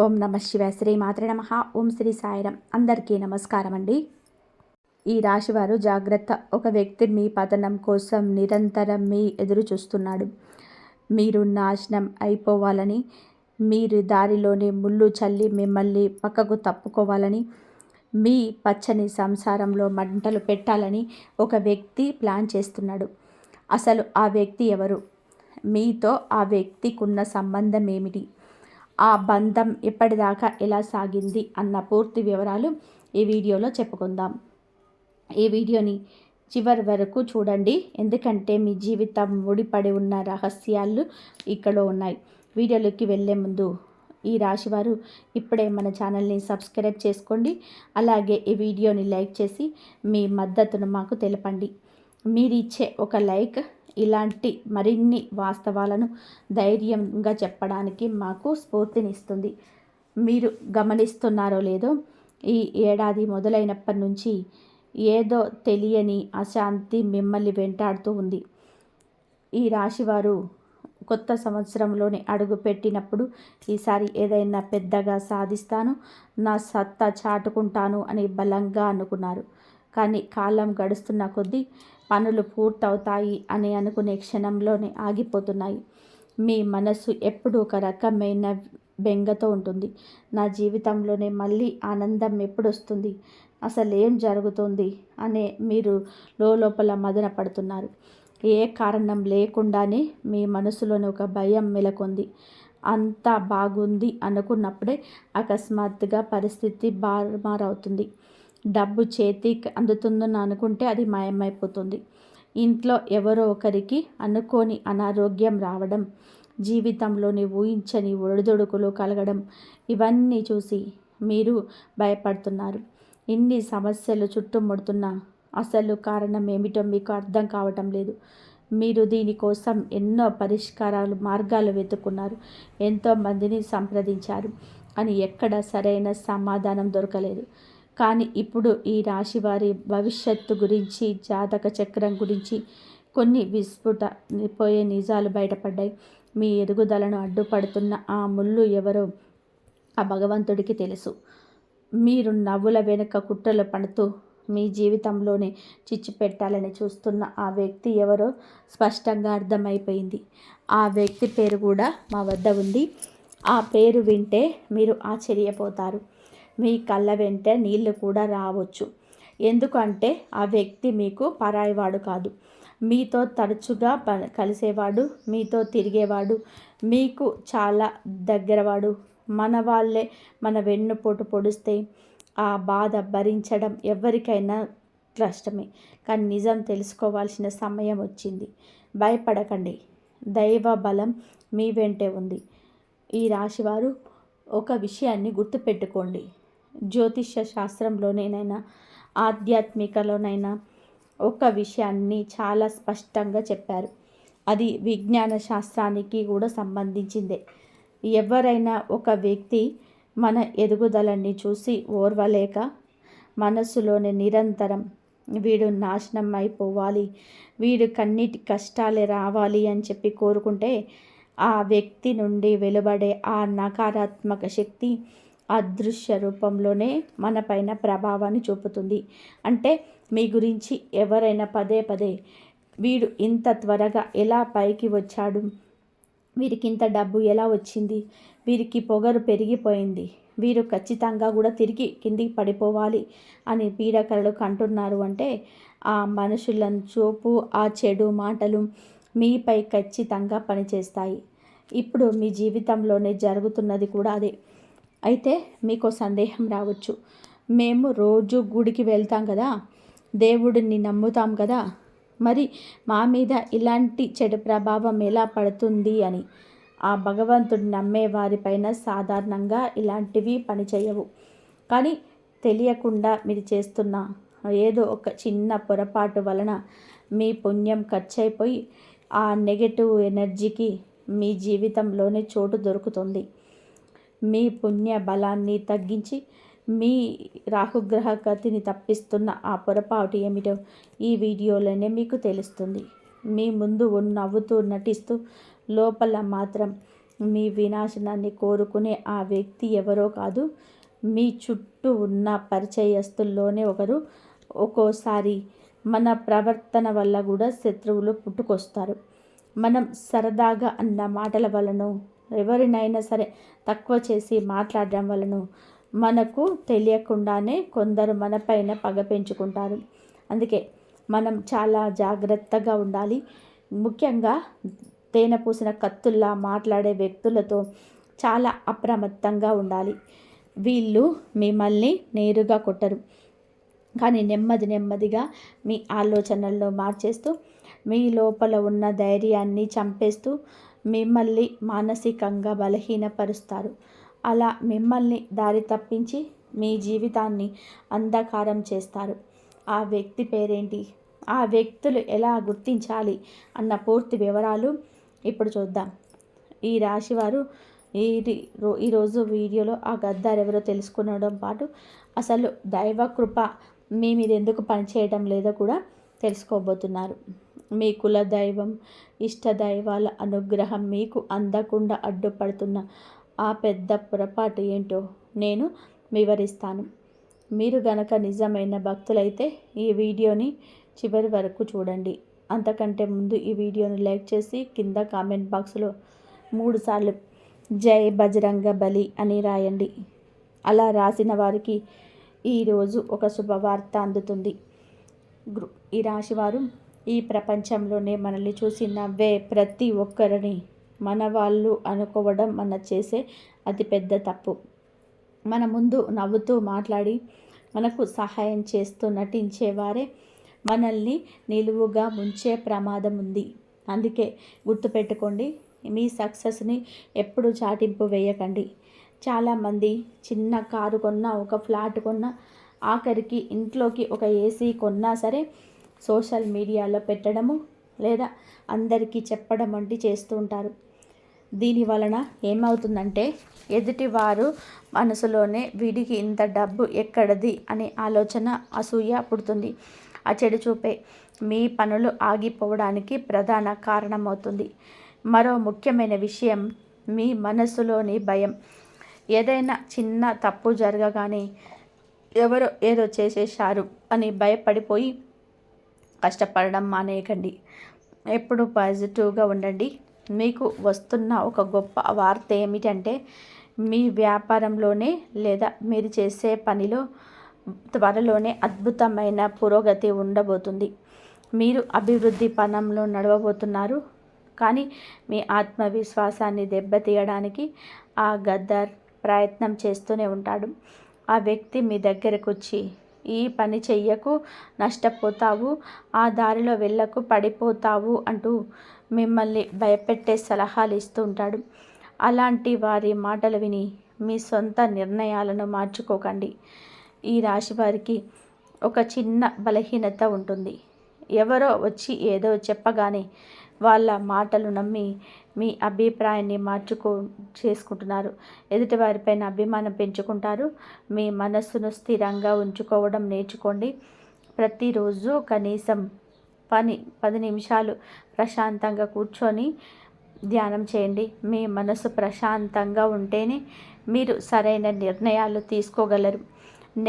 ఓం నమ శివాయ. శ్రీ మాత్రే నమః. ఓం శ్రీ సాయిరం. అందరికీ నమస్కారం అండి. ఈ రాశివారు జాగ్రత్త. ఒక వ్యక్తి మీ పతనం కోసం నిరంతరం మీ ఎదురు చూస్తున్నాడు. మీరు నాశనం అయిపోవాలని, మీరు దారిలోనే ముళ్ళు చల్లి మిమ్మల్ని పక్కకు తప్పుకోవాలని, మీ పచ్చని సంసారంలో మంటలు పెట్టాలని ఒక వ్యక్తి ప్లాన్ చేస్తున్నాడు. అసలు ఆ వ్యక్తి ఎవరు? మీతో ఆ వ్యక్తికున్న సంబంధం ఏమిటి? ఆ బంధం ఎప్పటిదాకా ఎలా సాగింది అన్న పూర్తి వివరాలు ఈ వీడియోలో చెప్పుకుందాం. ఈ వీడియోని చివరి వరకు చూడండి, ఎందుకంటే మీ జీవితం ముడిపడి ఉన్న రహస్యాలు ఇక్కడ ఉన్నాయి. వీడియోలోకి వెళ్ళే ముందు ఈ రాశివారు ఇప్పుడే మన ఛానల్ని సబ్స్క్రైబ్ చేసుకోండి. అలాగే ఈ వీడియోని లైక్ చేసి మీ మద్దతును మాకు తెలపండి. మీరిచ్చే ఒక లైక్ ఇలాంటి మరిన్ని వాస్తవాలను ధైర్యంగా చెప్పడానికి మాకు స్ఫూర్తినిస్తుంది. మీరు గమనిస్తున్నారో లేదో, ఈ ఏడాది మొదలైనప్పటి నుంచి ఏదో తెలియని అశాంతి మిమ్మల్ని వెంటాడుతూ ఉంది. ఈ రాశివారు కొత్త సంవత్సరంలోనే అడుగు పెట్టినప్పుడు ఈసారి ఏదైనా పెద్దగా సాధిస్తాను, నా సత్తా చాటుకుంటాను అని బలంగా అనుకున్నారు. కానీ కాలం గడుస్తున్న కొద్దీ పనులు పూర్తవుతాయి అని అనుకునే క్షణంలోనే ఆగిపోతున్నాయి. మీ మనసు ఎప్పుడు ఒక రకమైన బెంగతో ఉంటుంది. నా జీవితంలోనే మళ్ళీ ఆనందం ఎప్పుడు వస్తుంది, అసలు ఏం జరుగుతుంది అనే మీరు లోపల మదన పడుతున్నారు. ఏ కారణం లేకుండానే మీ మనసులోని ఒక భయం మెలకొంది. అంతా బాగుంది అనుకున్నప్పుడే అకస్మాత్తుగా పరిస్థితి బారుమారవుతుంది. డబ్బు చేతికి అందుతుందని అనుకుంటే అది మాయమైపోతుంది. ఇంట్లో ఎవరో ఒకరికి అనుకోని అనారోగ్యం రావడం, జీవితంలోని ఊహించని ఒడిదుడుకులు కలగడం, ఇవన్నీ చూసి మీరు భయపడుతున్నారు. ఇన్ని సమస్యలు చుట్టుముడుతున్నా అసలు కారణం ఏమిటో మీకు అర్థం కావటం లేదు. మీరు దీనికోసం ఎన్నో మార్గాలు వెతుక్కున్నారు, ఎంతోమందిని సంప్రదించారు, అని ఎక్కడ సరైన సమాధానం దొరకలేదు. కానీ ఇప్పుడు ఈ రాశివారి భవిష్యత్తు గురించి, జాతక చక్రం గురించి కొన్ని విస్ఫుటపోయే నిజాలు బయటపడ్డాయి. మీ ఎదుగుదలను అడ్డుపడుతున్న ఆ ముళ్ళు ఎవరో ఆ భగవంతుడికి తెలుసు. మీరు నవ్వుల వెనుక కుట్రలు పడుతూ మీ జీవితంలోనే చిచ్చు పెట్టాలని చూస్తున్న ఆ వ్యక్తి ఎవరో స్పష్టంగా అర్థమైపోయింది. ఆ వ్యక్తి పేరు కూడా మా వద్ద ఉంది. ఆ పేరు వింటే మీరు ఆశ్చర్యపోతారు. మీ కళ్ళ వెంట నీళ్లు కూడా రావచ్చు. ఎందుకంటే ఆ వ్యక్తి మీకు పరాయివాడు కాదు. మీతో తరచుగా కలిసేవాడు, మీతో తిరిగేవాడు, మీకు చాలా దగ్గరవాడు. మన వాళ్ళే మన వెన్నుపోటు పొడిస్తే ఆ బాధ భరించడం ఎవరికైనా కష్టమే. కానీ నిజం తెలుసుకోవాల్సిన సమయం వచ్చింది. భయపడకండి, దైవ బలం మీ వెంటే ఉంది. ఈ రాశివారు ఒక విషయాన్ని గుర్తుపెట్టుకోండి. జ్యోతిష్య శాస్త్రంలోనైనా, ఆధ్యాత్మికలోనైనా ఒక విషయాన్ని చాలా స్పష్టంగా చెప్పారు. అది విజ్ఞాన శాస్త్రానికి కూడా సంబంధించిందే. ఎవరైనా ఒక వ్యక్తి మన ఎదుగుదలని చూసి ఓర్వలేక మనసులోనే నిరంతరం వీడు నాశనం అయిపోవాలి, వీడు కన్నీటి కష్టాలే రావాలి అని చెప్పి కోరుకుంటే ఆ వ్యక్తి నుండి వెలువడే ఆ నకారాత్మక శక్తి అదృశ్య రూపంలోనే మనపైన ప్రభావాన్ని చూపుతుంది. అంటే మీ గురించి ఎవరైనా పదే పదే వీడు ఇంత త్వరగా ఎలా పైకి వచ్చాడు, వీరికి ఇంత డబ్బు ఎలా వచ్చింది, వీరికి పొగరు పెరిగిపోయింది, వీరు ఖచ్చితంగా కూడా తిరిగి కిందికి పడిపోవాలి అని పీడకలలు కంటున్నారు అంటే ఆ మనుషులను చూపు, ఆ చెడు మాటలు మీపై ఖచ్చితంగా పనిచేస్తాయి. ఇప్పుడు మీ జీవితంలోనే జరుగుతున్నది కూడా అదే. అయితే మీకు సందేహం రావచ్చు, మేము రోజు గుడికి వెళ్తాం కదా, దేవుడిని నమ్ముతాం కదా, మరి మా మీద ఇలాంటి చెడు ప్రభావం ఎలా పడుతుంది అని. ఆ భగవంతుడిని నమ్మే వారిపైన సాధారణంగా ఇలాంటివి పనిచేయవు. కానీ తెలియకుండా మీరు చేస్తున్న ఏదో ఒక చిన్న పొరపాటు వలన మీ పుణ్యం ఖర్చయిపోయి ఆ నెగటివ్ ఎనర్జీకి మీ జీవితంలోనే చోటు దొరుకుతుంది. మీ పుణ్య బలాన్ని తగ్గించి మీ రాహుగ్రహ గతిని తప్పిస్తున్న ఆ పొరపాటు ఏమిటో ఈ వీడియోలోనే మీకు తెలుస్తుంది. మీ ముందు నవ్వుతూ నటిస్తూ లోపల మాత్రం మీ వినాశనాన్ని కోరుకునే ఆ వ్యక్తి ఎవరో కాదు, మీ చుట్టూ ఉన్న పరిచయస్తుల్లోనే ఒకరు. ఒక్కోసారి మన ప్రవర్తన వల్ల కూడా శత్రువులు పుట్టుకొస్తారు. మనం సరదాగా అన్న మాటల వలన, ఎవరినైనా సరే తక్కువ చేసి మాట్లాడడం వలన మనకు తెలియకుండానే కొందరు మనపైన పగ పెంచుకుంటారు. అందుకే మనం చాలా జాగ్రత్తగా ఉండాలి. ముఖ్యంగా తేనె పూసిన కత్తుల్లా మాట్లాడే వ్యక్తులతో చాలా అప్రమత్తంగా ఉండాలి. వీళ్ళు మిమ్మల్ని నేరుగా కొట్టరు, కానీ నెమ్మదిగా మీ ఆలోచనల్లో మార్చేస్తూ, మీ లోపల ఉన్న ధైర్యాన్ని చంపేస్తూ మిమ్మల్ని మానసికంగా బలహీనపరుస్తారు. అలా మిమ్మల్ని దారి తప్పించి మీ జీవితాన్ని అంధకారం చేస్తారు. ఆ వ్యక్తి పేరేంటి, ఆ వ్యక్తులు ఎలా గుర్తించాలి అన్న పూర్తి వివరాలు ఇప్పుడు చూద్దాం. ఈ రాశివారు ఈరోజు వీడియోలో ఆ గద్దారు ఎవరో తెలుసుకునడం పాటు అసలు దైవ కృప మీ మీద ఎందుకు పనిచేయడం లేదో కూడా తెలుసుకోబోతున్నారు. మీ కుల దైవం, ఇష్ట దైవాల అనుగ్రహం మీకు అందకుండా అడ్డుపడుతున్న ఆ పెద్ద పొరపాటు ఏంటో నేను వివరిస్తాను. మీరు గనక నిజమైన భక్తులైతే ఈ వీడియోని చివరి వరకు చూడండి. అంతకంటే ముందు ఈ వీడియోని లైక్ చేసి కింద కామెంట్ బాక్స్లో 3 సార్లు జై బజరంగ బలి అని రాయండి. అలా రాసిన వారికి ఈరోజు ఒక శుభవార్త అందుతుంది. ఈ రాశివారు ఈ ప్రపంచంలోనే మనల్ని చూసి నవ్వే ప్రతి ఒక్కరిని మన వాళ్ళు అనుకోవడం మన చేసే అతిపెద్ద తప్పు. మన ముందు నవ్వుతూ మాట్లాడి మనకు సహాయం చేస్తూ నటించేవారే మనల్ని నిలువుగా ముంచే ప్రమాదం ఉంది. అందుకే గుర్తుపెట్టుకోండి, మీ సక్సెస్ని ఎప్పుడు చాటింపు వేయకండి. చాలామంది చిన్న కారు కొన్నా, ఒక ఫ్లాట్ కొన్నా, ఆఖరికి ఇంట్లోకి ఒక ఏసీ కొన్నా సరే సోషల్ మీడియాలో పెట్టడము లేదా అందరికీ చెప్పడం వంటి చేస్తూ ఉంటారు. దీని వలన ఏమవుతుందంటే ఎదుటివారు మనసులోనే వీడికి ఇంత డబ్బు ఎక్కడది అనే ఆలోచన, అసూయ పుడుతుంది. ఆ చెడు చూపే మీ పనులు ఆగిపోవడానికి ప్రధాన కారణమవుతుంది. మరో ముఖ్యమైన విషయం మీ మనసులోని భయం. ఏదైనా చిన్న తప్పు జరగగానే ఎవరో ఏదో చేసేశారు అని భయపడిపోయి కష్టపడడం మానేయకండి. ఎప్పుడు పాజిటివ్గా ఉండండి. మీకు వస్తున్న ఒక గొప్ప వార్త ఏమిటంటే మీ వ్యాపారంలోనే లేదా మీరు చేసే పనిలో త్వరలోనే అద్భుతమైన పురోగతి ఉండబోతుంది. మీరు అభివృద్ధి పనంలో నడవబోతున్నారు. కానీ మీ ఆత్మవిశ్వాసాన్ని దెబ్బతీయడానికి ఆ గద్దార్ ప్రయత్నం చేస్తూనే ఉంటాడు. ఆ వ్యక్తి మీ దగ్గరకు వచ్చి ఈ పని చెయ్యకు, నష్టపోతావు, ఆ దారిలో వెళ్ళకు, పడిపోతావు అంటూ మిమ్మల్ని భయపెట్టే సలహాలు ఇస్తూ ఉంటాడు. అలాంటి వారి మాటలు విని మీ సొంత నిర్ణయాలను మార్చుకోకండి. ఈ రాశి వారికి ఒక చిన్న బలహీనత ఉంటుంది. ఎవరో వచ్చి ఏదో చెప్పగానే వాళ్ళ మాటలు నమ్మి మీ అభిప్రాయాన్ని చేసుకుంటున్నారు. ఎదుటివారిపైన అభిమానం పెంచుకుంటారు. మీ మనస్సును స్థిరంగా ఉంచుకోవడం నేర్చుకోండి. ప్రతిరోజు కనీసం 10 నిమిషాలు ప్రశాంతంగా కూర్చొని ధ్యానం చేయండి. మీ మనసు ప్రశాంతంగా ఉంటేనే మీరు సరైన నిర్ణయాలు తీసుకోగలరు.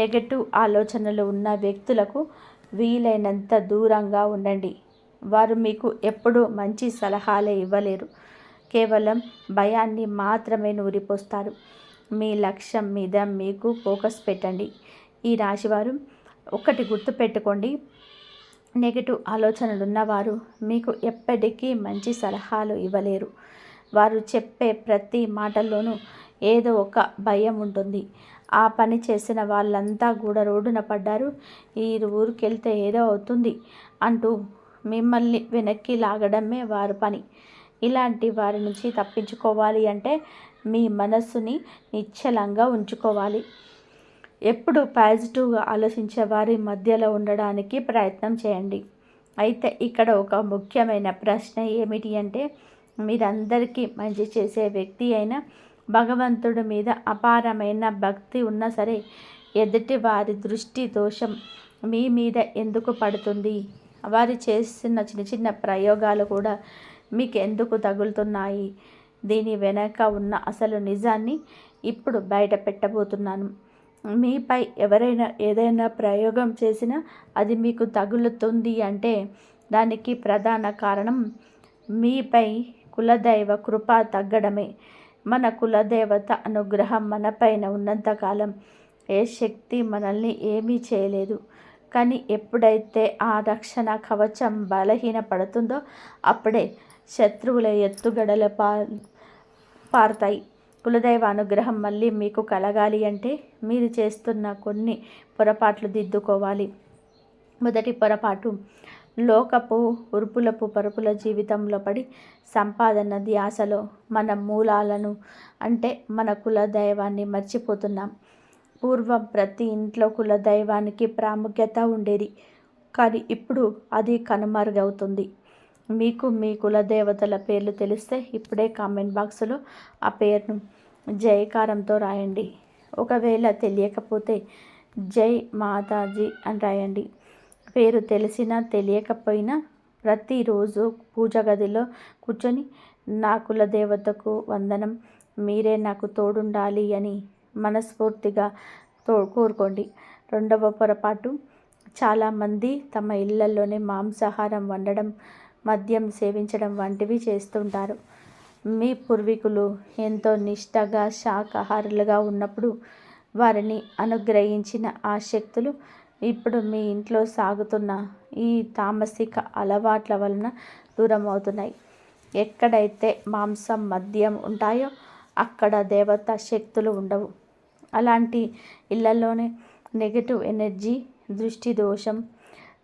నెగటివ్ ఆలోచనలు ఉన్న వ్యక్తులకు వీలైనంత దూరంగా ఉండండి. వారు మీకు ఎప్పుడూ మంచి సలహాలే ఇవ్వలేరు, కేవలం భయాన్ని మాత్రమే నూరిపోస్తారు. మీ లక్ష్యం మీద మీకు ఫోకస్ పెట్టండి. ఈ రాశివారు ఒకటి గుర్తుపెట్టుకోండి, నెగిటివ్ ఆలోచనలు ఉన్నవారు మీకు ఎప్పటికీ మంచి సలహాలు ఇవ్వలేరు. వారు చెప్పే ప్రతి మాటల్లోనూ ఏదో ఒక భయం ఉంటుంది. ఆ పని చేసిన వాళ్ళంతా కూడా రోడ్డున పడ్డారు, ఈ ఊరికి వెళ్తే ఏదో అవుతుంది అంటూ మిమ్మల్ని వెనక్కి లాగడమే వారి పని. ఇలాంటి వారి నుంచి తప్పించుకోవాలి అంటే మీ మనస్సుని నిశ్చలంగా ఉంచుకోవాలి. ఎప్పుడు పాజిటివ్గా ఆలోచించే వారి మధ్యలో ఉండడానికి ప్రయత్నం చేయండి. అయితే ఇక్కడ ఒక ముఖ్యమైన ప్రశ్న ఏమిటి అంటే, మీరందరికీ మంచి చేసే వ్యక్తి అయినా, భగవంతుడి మీద అపారమైన భక్తి ఉన్నా సరే ఎదుటి వారి దృష్టి దోషం మీ మీద ఎందుకు పడుతుంది? వారు చేస్తున్న చిన్న చిన్న ప్రయోగాలు కూడా మీకు ఎందుకు తగులుతున్నాయి? దీని వెనక ఉన్న అసలు నిజాన్ని ఇప్పుడు బయట పెట్టబోతున్నాను. మీపై ఎవరైనా ఏదైనా ప్రయోగం చేసినా అది మీకు తగులుతుంది అంటే దానికి ప్రధాన కారణం మీపై కులదైవ కృప తగ్గడమే. మన కులదేవత అనుగ్రహం మనపైన ఉన్నంతకాలం ఏ శక్తి మనల్ని ఏమీ చేయలేదు. కానీ ఎప్పుడైతే ఆ రక్షణ కవచం బలహీనపడుతుందో అప్పుడే శత్రువుల ఎత్తుగడల పారుతాయి. కులదైవ అనుగ్రహం మళ్ళీ మీకు కలగాలి అంటే మీరు చేస్తున్న కొన్ని పొరపాట్లు దిద్దుకోవాలి. మొదటి పొరపాటు, లోకపు ఉరుపులపు పరుపుల జీవితంలో పడి సంపాదన ధ్యాసలో మన మూలాలను అంటే మన కులదైవాన్ని మర్చిపోతున్నాం. పూర్వం ప్రతి ఇంట్లో కులదైవానికి ప్రాముఖ్యత ఉండేది. కానీ ఇప్పుడు అది కనుమరుగవుతుంది. మీకు మీ కులదేవతల పేర్లు తెలిస్తే ఇప్పుడే కామెంట్ బాక్స్లో ఆ పేరును జయకారంతో రాయండి. ఒకవేళ తెలియకపోతే జై మాతాజీ అని రాయండి. పేరు తెలిసినా తెలియకపోయినా ప్రతిరోజు పూజ గదిలో కూర్చొని నా కులదేవతకు వందనం, మీరే నాకు తోడుండాలి అని మనస్ఫూర్తిగా కోరుకోండి. రెండవ పొరపాటు, చాలామంది తమ ఇళ్లలోనే మాంసాహారం వండడం, మద్యం సేవించడం వంటివి చేస్తుంటారు. మీ పూర్వీకులు ఎంతో నిష్టగా శాకాహారులుగా ఉన్నప్పుడు వారిని అనుగ్రహించిన ఆ శక్తులు ఇప్పుడు మీ ఇంట్లో సాగుతున్న ఈ తామసిక అలవాట్ల వలన దూరం అవుతున్నాయి. ఎక్కడైతే మాంసం మద్యం ఉంటాయో అక్కడ దేవతా శక్తులు ఉండవు. అలాంటి ఇళ్లలోనే నెగిటివ్ ఎనర్జీ, దృష్టి దోషం,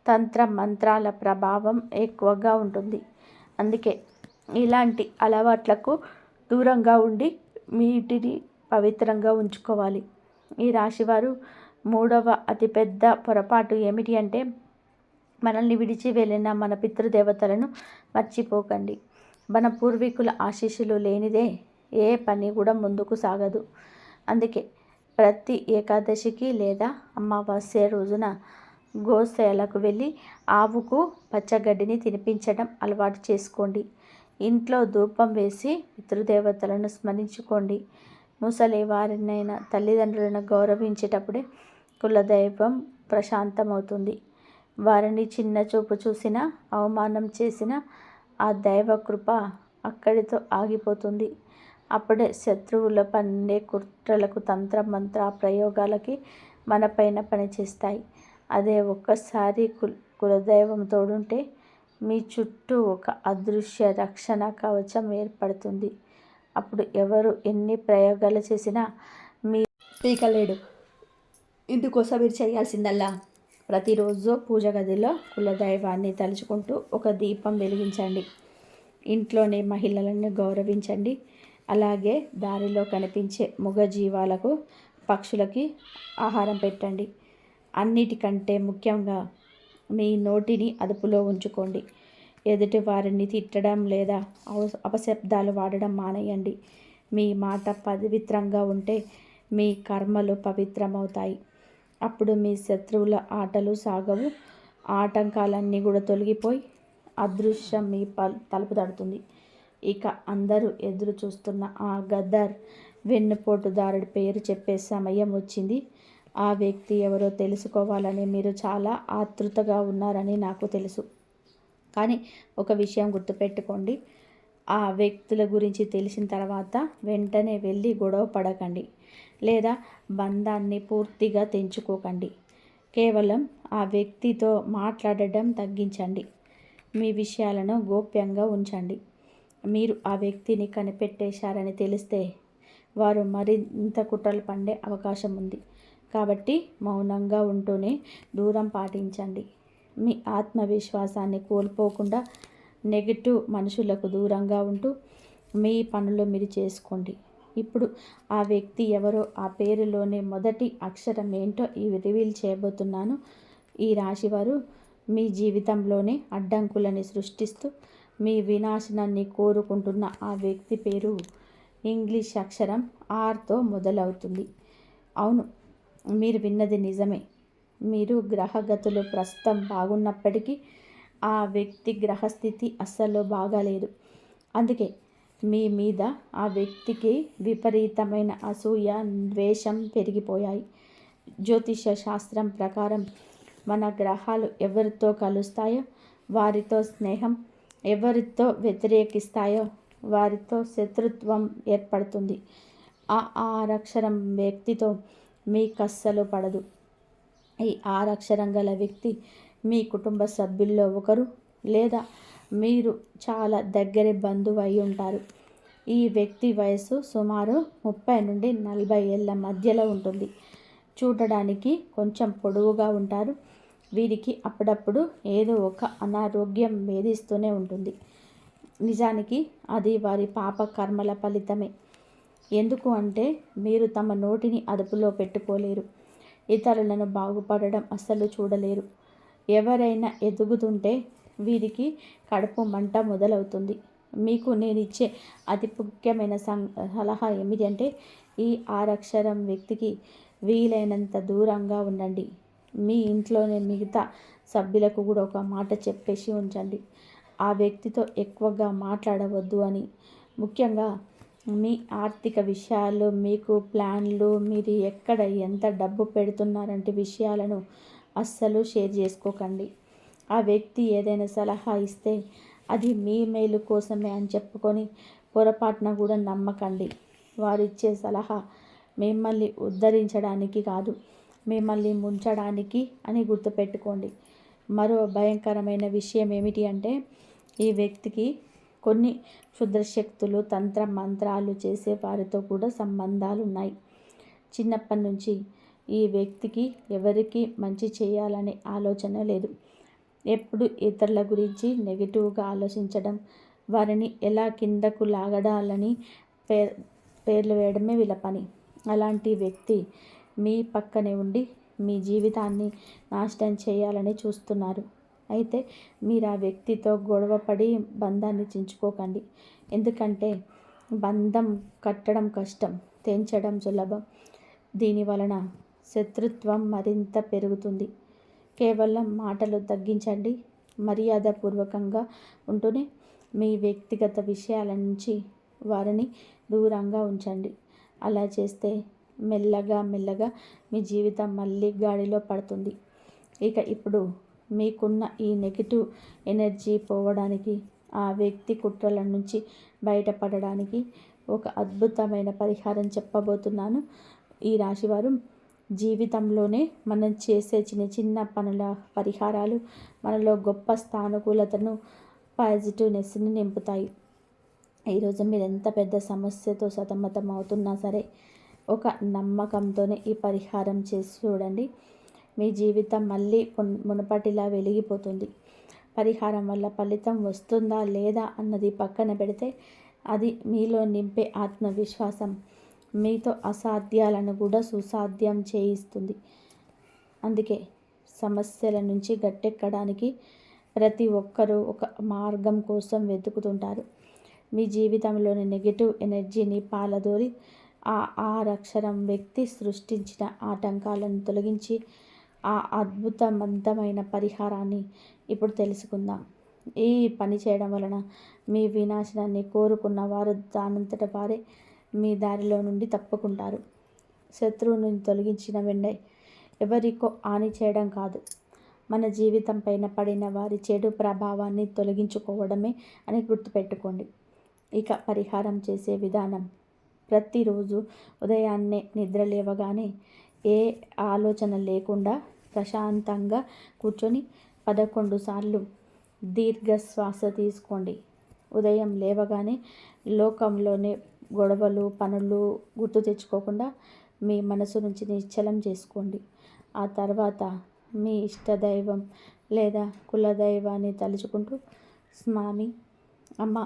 తంత్ర మంత్రాల ప్రభావం ఎక్కువగా ఉంటుంది. అందుకే ఇలాంటి అలవాట్లకు దూరంగా ఉండి వీటిని పవిత్రంగా ఉంచుకోవాలి. ఈ రాశివారు మూడవ అతిపెద్ద పొరపాటు ఏమిటి అంటే మనల్ని విడిచి వెళ్ళిన మన పితృదేవతలను మర్చిపోకండి. మన పూర్వీకుల ఆశీస్సులు లేనిదే ఏ పని కూడా ముందుకు సాగదు. అందుకే ప్రతి ఏకాదశికి లేదా అమావాస్య రోజున గోశాలకు వెళ్ళి ఆవుకు పచ్చగడ్డిని తినిపించడం అలవాటు చేసుకోండి. ఇంట్లో ధూపం వేసి పితృదేవతలను స్మరించుకోండి. ముసలి వారినైనా తల్లిదండ్రులను గౌరవించేటప్పుడే కులదైవం ప్రశాంతమవుతుంది. వారిని చిన్న చూపు చూసినా, అవమానం చేసినా ఆ దైవ కృప అక్కడితో ఆగిపోతుంది. అప్పుడే శత్రువుల పన్నే కుట్రలకు, తంత్ర మంత్ర ప్రయోగాలకి మనపైన పనిచేస్తాయి. అదే ఒక్కసారి కులదైవం తోడుంటే మీ చుట్టూ ఒక అదృశ్య రక్షణ కవచం ఏర్పడుతుంది. అప్పుడు ఎవరు ఎన్ని ప్రయోగాలు చేసినా మీ పీకలేడు. ఇందుకోసం మీరు చేయాల్సిందల్లా ప్రతిరోజు పూజ గదిలో కులదైవాన్ని తలుచుకుంటూ ఒక దీపం వెలిగించండి. ఇంట్లోని మహిళలను గౌరవించండి. అలాగే దారిలో కనిపించే మూగజీవాలకు, పక్షులకి ఆహారం పెట్టండి. అన్నిటికంటే ముఖ్యంగా మీ నోటిని అదుపులో ఉంచుకోండి. ఎదుటి వారిని తిట్టడం లేదా అపశబ్దాలు వాడడం మానేయండి. మీ మాట పవిత్రంగా ఉంటే మీ కర్మలు పవిత్రమవుతాయి. అప్పుడు మీ శత్రువుల ఆటలు సాగవు. ఆటంకాలన్నీ కూడా తొలగిపోయి అదృశ్యం మీ తలుపు తడుతుంది. ఇక అందరూ ఎదురు చూస్తున్న ఆ గద్దర్ వెన్నుపోటుదారుడి పేరు చెప్పే సమయం వచ్చింది. ఆ వ్యక్తి ఎవరో తెలుసుకోవాలని మీరు చాలా ఆతృతగా ఉన్నారని నాకు తెలుసు. కానీ ఒక విషయం గుర్తుపెట్టుకోండి, ఆ వ్యక్తుల గురించి తెలిసిన తర్వాత వెంటనే వెళ్ళి గొడవ పడకండి లేదా బంధాన్ని పూర్తిగా తెంచుకోకండి. కేవలం ఆ వ్యక్తితో మాట్లాడడం తగ్గించండి. మీ విషయాలను గోప్యంగా ఉంచండి. మీరు ఆ వ్యక్తిని కనిపెట్టేశారని తెలిస్తే వారు మరింత కుట్రలు పండే అవకాశం ఉంది. కాబట్టి మౌనంగా ఉంటూనే దూరం పాటించండి. మీ ఆత్మవిశ్వాసాన్ని కోల్పోకుండా నెగిటివ్ మనుషులకు దూరంగా ఉంటూ మీ పనులు మీరు చేసుకోండి. ఇప్పుడు ఆ వ్యక్తి ఎవరో, ఆ పేరులోని మొదటి అక్షరం ఏంటో రివీల్ చేయబోతున్నాను. ఈ రాశివారు మీ జీవితంలోనే అడ్డంకులని సృష్టిస్తూ మీ వినాశనాన్ని కోరుకుంటున్న ఆ వ్యక్తి పేరు ఇంగ్లీష్ అక్షరం ఆర్తో మొదలవుతుంది. అవును, మీరు విన్నది నిజమే. మీరు గ్రహగతులు ప్రస్తుతం బాగున్నప్పటికీ ఆ వ్యక్తి గ్రహస్థితి అస్సలు బాగాలేదు. అందుకే మీ మీద ఆ వ్యక్తికి విపరీతమైన అసూయ, ద్వేషం పెరిగిపోయాయి. జ్యోతిష శాస్త్రం ప్రకారం మన గ్రహాలు ఎవరితో కలుస్తాయో వారితో స్నేహం, ఎవరితో వ్యతిరేకిస్తాయో వారితో శత్రుత్వం ఏర్పడుతుంది. ఆ ఆరక్షరం వ్యక్తితో మీకస్సలు పడదు. ఈ ఆరక్షరం గల వ్యక్తి మీ కుటుంబ సభ్యుల్లో ఒకరు, లేదా మీరు చాలా దగ్గర బంధువు అయి ఉంటారు. ఈ వ్యక్తి వయసు సుమారు 30 నుండి 40 ఏళ్ల మధ్యలో ఉంటుంది. చూడడానికి కొంచెం పొడవుగా ఉంటారు. వీరికి అప్పుడప్పుడు ఏదో ఒక అనారోగ్యం వేధిస్తూనే ఉంటుంది. నిజానికి అది వారి పాప కర్మల ఫలితమే. ఎందుకు అంటే మీరు తమ నోటిని అదుపులో పెట్టుకోలేరు. ఇతరులను బాగుపడడం అస్సలు చూడలేరు. ఎవరైనా ఎదుగుతుంటే వీరికి కడుపు మంట మొదలవుతుంది. మీకు నేనిచ్చే అతి ముఖ్యమైన సలహా ఏమిటంటే ఈ ఆరక్షరం వ్యక్తికి వీలైనంత దూరంగా ఉండండి. మీ ఇంట్లోనే మిగతా సభ్యులకు కూడా ఒక మాట చెప్పేసి ఉంచండి, ఆ వ్యక్తితో ఎక్కువగా మాట్లాడవద్దు అని. ముఖ్యంగా మీ ఆర్థిక విషయాలు, మీకు ప్లాన్లు, మీరు ఎక్కడ ఎంత డబ్బు పెడుతున్నారంటే విషయాలను అస్సలు షేర్ చేసుకోకండి. ఆ వ్యక్తి ఏదైనా సలహా ఇస్తే అది మీ మేలు కోసమే అని చెప్పుకొని పొరపాటున కూడా నమ్మకండి. వారిచ్చే సలహా మిమ్మల్ని ఉద్ధరించడానికి కాదు, మిమ్మల్ని ముంచడానికి అని గుర్తుపెట్టుకోండి. మరో భయంకరమైన విషయం ఏమిటి అంటే ఈ వ్యక్తికి కొన్ని క్షుద్రశక్తులు, తంత్ర మంత్రాలు చేసే వారితో కూడా సంబంధాలు ఉన్నాయి. చిన్నప్పటి నుంచి ఈ వ్యక్తికి ఎవరికి మంచి చేయాలనే ఆలోచన లేదు. ఎప్పుడు ఇతరుల గురించి నెగిటివ్గా ఆలోచించడం, వారిని ఎలా కిందకు లాగడాలని పేర్లు వేయడమే వీళ్ళ పని. అలాంటి వ్యక్తి మీ పక్కనే ఉండి మీ జీవితాన్ని నాశనం చేయాలని చూస్తున్నారు. అయితే మీరు ఆ వ్యక్తితో గొడవపడి బంధాన్ని చించుకోకండి. ఎందుకంటే బంధం కట్టడం కష్టం, తెంచడం సులభం. దీని వలన శత్రుత్వం మరింత పెరుగుతుంది. కేవలం మాటలు తగ్గించండి. మర్యాదపూర్వకంగా ఉంటూనే మీ వ్యక్తిగత విషయాల నుంచి వారిని దూరంగా ఉంచండి. అలా చేస్తే మెల్లగా మెల్లగా మీ జీవితం మళ్ళీ గాడిలో పడుతుంది. ఇప్పుడు మీకున్న ఈ నెగిటివ్ ఎనర్జీ పోవడానికి, ఆ వ్యక్తి కుట్రల నుంచి బయటపడడానికి ఒక అద్భుతమైన పరిహారం చెప్పబోతున్నాను. ఈ రాశివారు జీవితంలోనే మనం చేసే చిన్న చిన్న పనుల పరిహారాలు మనలో గొప్ప సానుకూలతను, పాజిటివ్నెస్ని నింపుతాయి. ఈరోజు మీరు ఎంత పెద్ద సమస్యతో సతమతం అవుతున్నా సరే ఒక నమ్మకంతోనే ఈ పరిహారం చేసి చూడండి. మీ జీవితం మళ్ళీ మునుపటిలా వెలిగిపోతుంది. పరిహారం వల్ల ఫలితం వస్తుందా లేదా అన్నది పక్కన పెడితే అది మీలో నింపే ఆత్మవిశ్వాసం మీతో అసాధ్యాలను కూడా సుసాధ్యం చేయిస్తుంది. అందుకే సమస్యల నుంచి గట్టెక్కడానికి ప్రతి ఒక్కరూ ఒక మార్గం కోసం వెతుకుతుంటారు. మీ జీవితంలోని నెగిటివ్ ఎనర్జీని పాలదోరి ఆ ఆరక్షరం వ్యక్తి సృష్టించిన ఆటంకాలను తొలగించి ఆ అద్భుతవంతమైన పరిహారాన్ని ఇప్పుడు తెలుసుకుందాం. ఈ పని చేయడం వలన మీ వినాశనాన్ని కోరుకున్న వారు దానంతట వారే మీ దారిలో నుండి తప్పుకుంటారు. శత్రువుని తొలగించిన వెంటనే ఎవరికో హాని చేయడం కాదు, మన జీవితం పైన పడిన వారి చెడు ప్రభావాన్ని తొలగించుకోవడమే అని గుర్తుపెట్టుకోండి. పరిహారం చేసే విధానం: ప్రతిరోజు ఉదయాన్నే నిద్ర లేవగానే ఏ ఆలోచన లేకుండా ప్రశాంతంగా కూర్చొని 11 సార్లు దీర్ఘ శ్వాస తీసుకోండి. ఉదయం లేవగానే లోకంలోనే గొడవలు, పనులు గుర్తు తెచ్చుకోకుండా మీ మనసు నుంచి నిశ్చలం చేసుకోండి. ఆ తర్వాత మీ ఇష్టదైవం లేదా కులదైవాన్ని తలుచుకుంటూ, స్వామి, అమ్మ,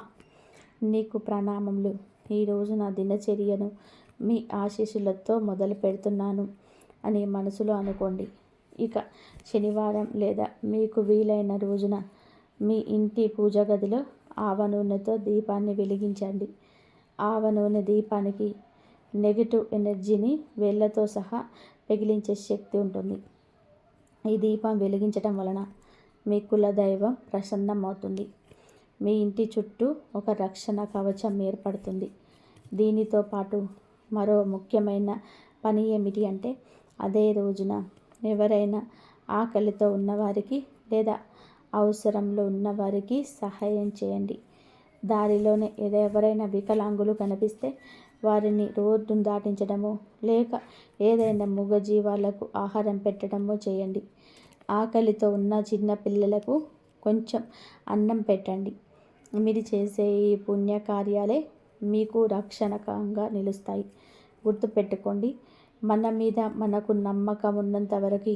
నీకు ప్రణామములు. ఈరోజు నా దినచర్యను మీ ఆశీస్సులతో మొదలు పెడుతున్నాను అని మనసులో అనుకోండి. శనివారం లేదా మీకు వీలైన రోజున మీ ఇంటి పూజ గదిలో ఆవ నూనెతో దీపాన్ని వెలిగించండి. ఆవ నూనె దీపానికి నెగిటివ్ ఎనర్జీని వేళ్ళతో సహా పెగిలించే శక్తి ఉంటుంది. ఈ దీపం వెలిగించడం వలన మీ కులదైవం ప్రసన్నమవుతుంది. మీ ఇంటి చుట్టూ ఒక రక్షణ కవచం ఏర్పడుతుంది. దీనితో పాటు మరో ముఖ్యమైన పని ఏమిటి అంటే, అదే రోజున ఎవరైనా ఆకలితో ఉన్నవారికి లేదా అవసరంలో ఉన్నవారికి సహాయం చేయండి. దారిలోనే ఎవరైనా వికలాంగులు కనిపిస్తే వారిని రోడ్డును దాటించడమో లేక ఏదైనా మూగజీవాలకు ఆహారం పెట్టడమో చేయండి. ఆకలితో ఉన్న చిన్న పిల్లలకు కొంచెం అన్నం పెట్టండి. మీరు చేసే ఈ పుణ్యకార్యాలే మీకు రక్షణకంగా నిలుస్తాయి. గుర్తుపెట్టుకోండి, మన మీద మనకు నమ్మకం ఉన్నంత వరకు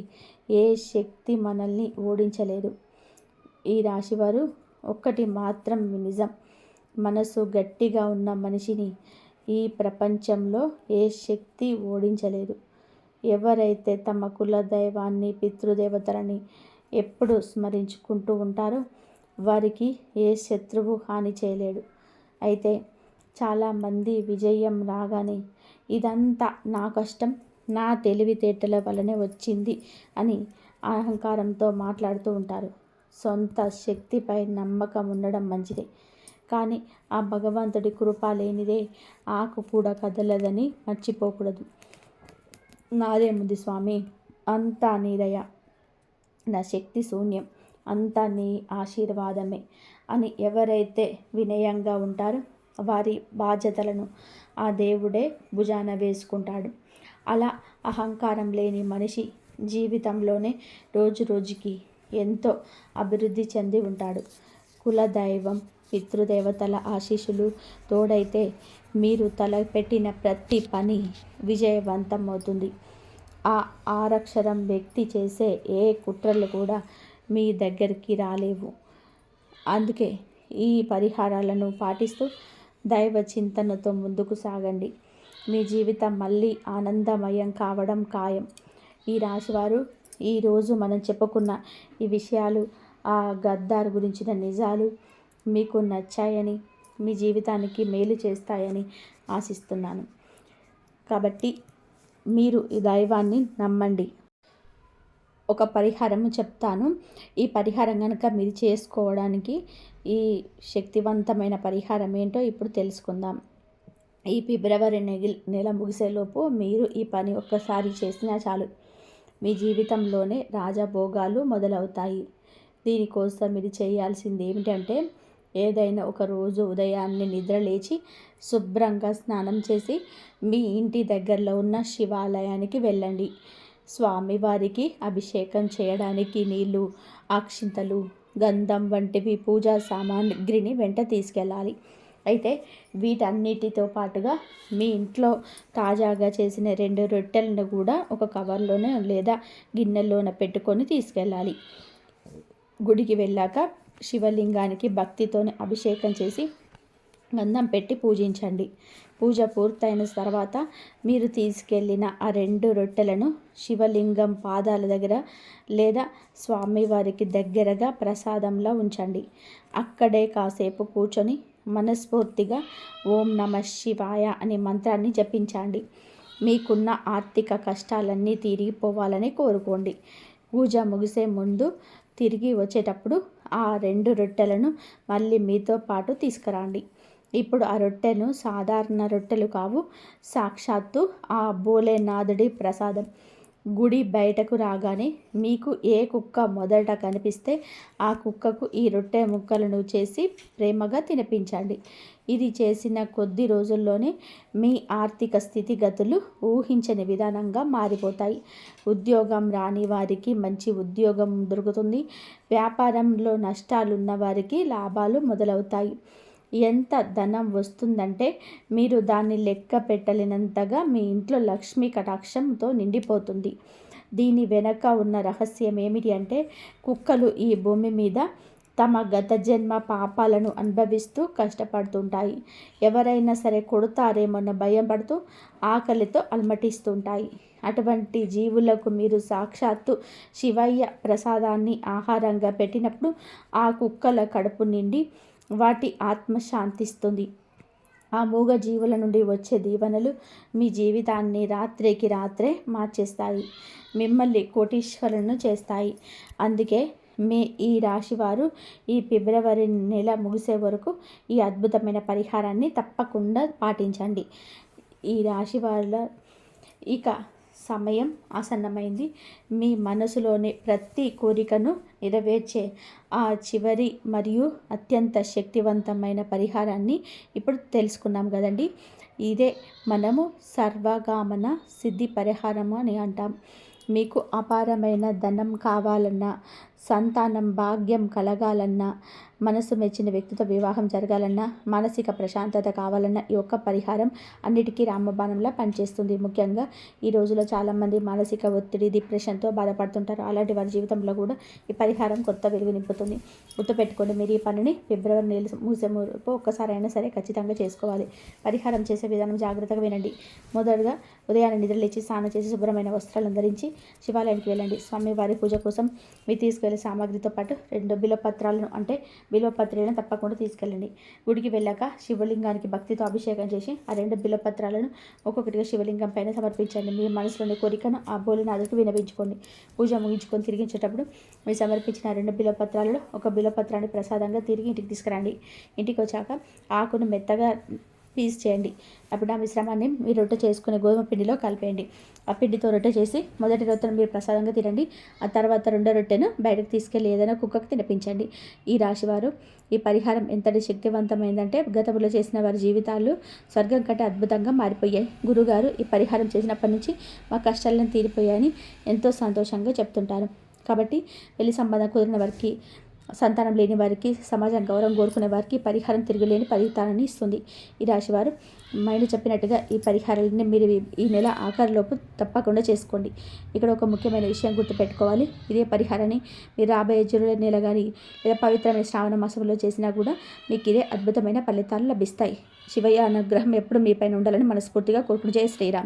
ఏ శక్తి మనల్ని ఓడించలేదు. ఈ రాశివారు ఒక్కటి మాత్రం నిజం, మనసు గట్టిగా ఉన్న మనిషిని ఈ ప్రపంచంలో ఏ శక్తి ఓడించలేదు. ఎవరైతే తమ కులదైవాన్ని పితృదేవతలని ఎప్పుడు స్మరించుకుంటూ ఉంటారో వారికి ఏ శత్రువు హాని చేయలేడు. అయితే చాలామంది విజయం రాగానే ఇదంతా నా కష్టం, నా తెలివితేటల వల్లనే వచ్చింది అని అహంకారంతో మాట్లాడుతూ ఉంటారు. సొంత శక్తిపై నమ్మకం ఉండడం మంచిదే, కానీ ఆ భగవంతుడి కృప లేనిదే ఆకు కూడా కదలదని మర్చిపోకూడదు. నాదేముంది స్వామి, అంతా నీ దయ, నా శక్తి శూన్యం, అంతా నీ ఆశీర్వాదమే అని ఎవరైతే వినయంగా ఉంటారో వారి బాధ్యతలను ఆ దేవుడే భుజాన వేసుకుంటాడు. అలా అహంకారం లేని మనిషి జీవితంలోనే రోజు రోజుకి ఎంతో అభివృద్ధి చెంది ఉంటాడు. కులదైవం పితృదేవతల ఆశీస్సులు తోడైతే మీరు తలపెట్టిన ప్రతి పని విజయవంతం అవుతుంది. ఆ ఆరక్షరం వ్యక్తి చేసే ఏ కుట్రలు కూడా మీ దగ్గరికి రాలేవు. అందుకే ఈ పరిహారాలను పాటిస్తూ దైవ చింతనతో ముందుకు సాగండి. మీ జీవితం మళ్ళీ ఆనందమయం కావడం ఖాయం. ఈ రాశివారు ఈరోజు మనం చెప్పుకున్న ఈ విషయాలు, ఆ గద్దార్ గురించిన నిజాలు మీకు నచ్చాయని, మీ జీవితానికి మేలు చేస్తాయని ఆశిస్తున్నాను. కాబట్టి మీరు ఈ దైవాన్ని నమ్మండి. ఒక పరిహారం చెప్తాను. ఈ పరిహారం కనుక మీరు చేసుకోవడానికి, ఈ శక్తివంతమైన పరిహారం ఏంటో ఇప్పుడు తెలుసుకుందాం. ఈ ఫిబ్రవరి నెల ముగిసేలోపు మీరు ఈ పని ఒక్కసారి చేసినా చాలు, మీ జీవితంలోనే రాజభోగాలు మొదలవుతాయి. దీనికోసం మీరు చేయాల్సింది ఏమిటంటే, ఏదైనా ఒక రోజు ఉదయాన్నే నిద్రలేచి శుభ్రంగా స్నానం చేసి మీ ఇంటి దగ్గరలో ఉన్న శివాలయానికి వెళ్ళండి. స్వామివారికి అభిషేకం చేయడానికి నీళ్లు, అక్షింతలు, గంధం వంటివి పూజా సామాగ్రిని వెంట తీసుకెళ్ళాలి. అయితే వీటన్నిటితో పాటుగా మీ ఇంట్లో తాజాగా చేసిన 2 రొట్టెలను కూడా ఒక కవర్లోనే లేదా గిన్నెలోనే పెట్టుకొని తీసుకెళ్ళాలి. గుడికి వెళ్ళాక శివలింగానికి భక్తితోనే అభిషేకం చేసి గంధం పెట్టి పూజించండి. పూజ పూర్తయిన తర్వాత మీరు తీసుకెళ్ళిన ఆ 2 రొట్టెలను శివలింగం పాదాల దగ్గర లేదా స్వామివారికి దగ్గరగా ప్రసాదంలా ఉంచండి. అక్కడే కాసేపు కూర్చొని మనస్ఫూర్తిగా ఓం నమః శివాయ అనే మంత్రాన్ని జపించండి. మీకున్న ఆర్థిక కష్టాలన్నీ తీరిగిపోవాలని కోరుకోండి. పూజ ముగిసే ముందు తిరిగి వచ్చేటప్పుడు ఆ 2 రొట్టెలను మళ్ళీ మీతో పాటు తీసుకురండి. ఇప్పుడు ఆ రొట్టెను సాధారణ రొట్టెలు కావు, సాక్షాత్తు ఆ భోలేనాథుడి ప్రసాదం. గుడి బయటకు రాగానే మీకు ఏ కుక్క మొదట కనిపిస్తే ఆ కుక్కకు ఈ రొట్టె ముక్కలను చేసి ప్రేమగా తినిపించండి. ఇది చేసిన కొద్ది రోజుల్లోనే మీ ఆర్థిక స్థితిగతులు ఊహించని విధానంగా మారిపోతాయి. ఉద్యోగం రాని వారికి మంచి ఉద్యోగం దొరుకుతుంది. వ్యాపారంలో నష్టాలున్న వారికి లాభాలు మొదలవుతాయి. ఎంత ధనం వస్తుందంటే మీరు దాన్ని లెక్క పెట్టలేనంతగా మీ ఇంట్లో లక్ష్మీ కటాక్షంతో నిండిపోతుంది. దీని వెనక ఉన్న రహస్యం ఏమిటి అంటే, కుక్కలు ఈ భూమి మీద తమ గత జన్మ పాపాలను అనుభవిస్తూ కష్టపడుతుంటాయి. ఎవరైనా సరే కొడతారేమన్న భయం పడుతూ ఆకలితో అలమటిస్తుంటాయి. అటువంటి జీవులకు మీరు సాక్షాత్తు శివయ్య ప్రసాదాన్ని ఆహారంగా పెట్టినప్పుడు ఆ కుక్కల కడుపు నిండి వాటి ఆత్మ శాంతిస్తుంది. ఆ మూగ జీవుల నుండి వచ్చే దీవెనలు మీ జీవితాన్ని రాత్రికి రాత్రే మార్చేస్తాయి, మిమ్మల్ని కోటీశ్వరులను చేస్తాయి. అందుకే ఈ రాశి వారు ఈ ఫిబ్రవరి నెల ముగిసే వరకు ఈ అద్భుతమైన పరిహారాన్ని తప్పకుండా పాటించండి. ఈ రాశి వాళ్ళ ఇక సమయం ఆసన్నమైంది. మీ మనసులోని ప్రతి కోరికను నెరవేర్చే ఆ చివరి మరియు అత్యంత శక్తివంతమైన పరిహారాన్ని ఇప్పుడు తెలుసుకున్నాం కదండి. ఇదే మనము సర్వకామన సిద్ధి పరిహారము అని అంటాం. మీకు అపారమైన ధనం కావాలన్నా, సంతానం భాగ్యం కలగాలన్నా, మనసు మెచ్చిన వ్యక్తితో వివాహం జరగాలన్నా, మానసిక ప్రశాంతత కావాలన్నా ఈ ఒక్క పరిహారం అన్నిటికీ రామబాణంలా పనిచేస్తుంది. ముఖ్యంగా ఈ రోజులో చాలామంది మానసిక ఒత్తిడి, డిప్రెషన్తో బాధపడుతుంటారు. అలాంటి వారి జీవితంలో కూడా ఈ పరిహారం కొత్త వెలుగు నింపుతుంది. గుర్తుపెట్టుకోండి, మీరు ఈ పనిని ఫిబ్రవరి నెల ముగిసే ఒక్కసారైనా సరే ఖచ్చితంగా చేసుకోవాలి. పరిహారం చేసే విధానం జాగ్రత్తగా వినండి. మొదటగా ఉదయాన్నే నిద్రలేచి స్నానం చేసి శుభ్రమైన వస్త్రాలను ధరించి శివాలయానికి వెళ్ళండి. స్వామివారి పూజ కోసం మీరు తీసుకెళ్లే సామాగ్రితో పాటు 2 బిల్వపత్రాలను అంటే బిల్వపత్రాలను తప్పకుండా తీసుకెళ్ళండి. గుడికి వెళ్ళాక శివలింగానికి భక్తితో అభిషేకం చేసి ఆ 2 బిల్వపత్రాలను ఒక్కొక్కటిగా శివలింగం పైన సమర్పించండి. మీ మనసులోని కోరికను ఆ భోలేనాథుడికి వినపించుకోండి. పూజ ముగించుకొని తిరిగించేటప్పుడు మీరు సమర్పించిన 2 బిల్వపత్రాలలో ఒక బిల్వపత్రాన్ని ప్రసాదంగా తిరిగి ఇంటికి తీసుకురండి. ఇంటికి వచ్చాక ఆకును మెత్తగా పీస్ చేయండి. అప్పుడు ఆ మిశ్రమాన్ని మీరు రొట్టె చేసుకునే గోధుమ పిండిలో కలిపేయండి. ఆ పిండితో రొట్టె చేసి మొదటి రొట్టెను మీరు ప్రసాదంగా తినండి. ఆ తర్వాత 2వ రొట్టెను బయటకు తీసుకెళ్ళి ఏదైనా కుక్కకు తినిపించండి. ఈ రాశివారు ఈ పరిహారం ఎంతటి శక్తివంతమైందంటే గతంలో చేసిన వారి జీవితాలు స్వర్గం కంటే అద్భుతంగా మారిపోయాయి. గురుగారు ఈ పరిహారం చేసినప్పటి నుంచి మా కష్టాలను తీరిపోయాయని ఎంతో సంతోషంగా చెప్తుంటారు. కాబట్టి పెళ్లి సంబంధం కుదిరిన వారికి, సంతానం లేని వారికి, సమాజం గౌరవం కోరుకునే వారికి పరిహారం తిరుగులేని ఫలితాన్ని ఇస్తుంది. ఈ రాశివారు మైండ్ చెప్పినట్టుగా ఈ పరిహారాలన్నీ మీరు ఈ నెల ఆఖరిలోపు తప్పకుండా చేసుకోండి. ఇక్కడ ఒక ముఖ్యమైన విషయం గుర్తుపెట్టుకోవాలి. ఇదే పరిహారాన్ని మీరు రాబోయే జూలై నెల కానీ లేదా పవిత్రమైన శ్రావణ మాసంలో చేసినా కూడా మీకు ఇదే అద్భుతమైన ఫలితాలు లభిస్తాయి. శివయ్య అనుగ్రహం ఎప్పుడు మీపైన ఉండాలని మనస్ఫూర్తిగా కోరుకుని జై శ్రీరామ్.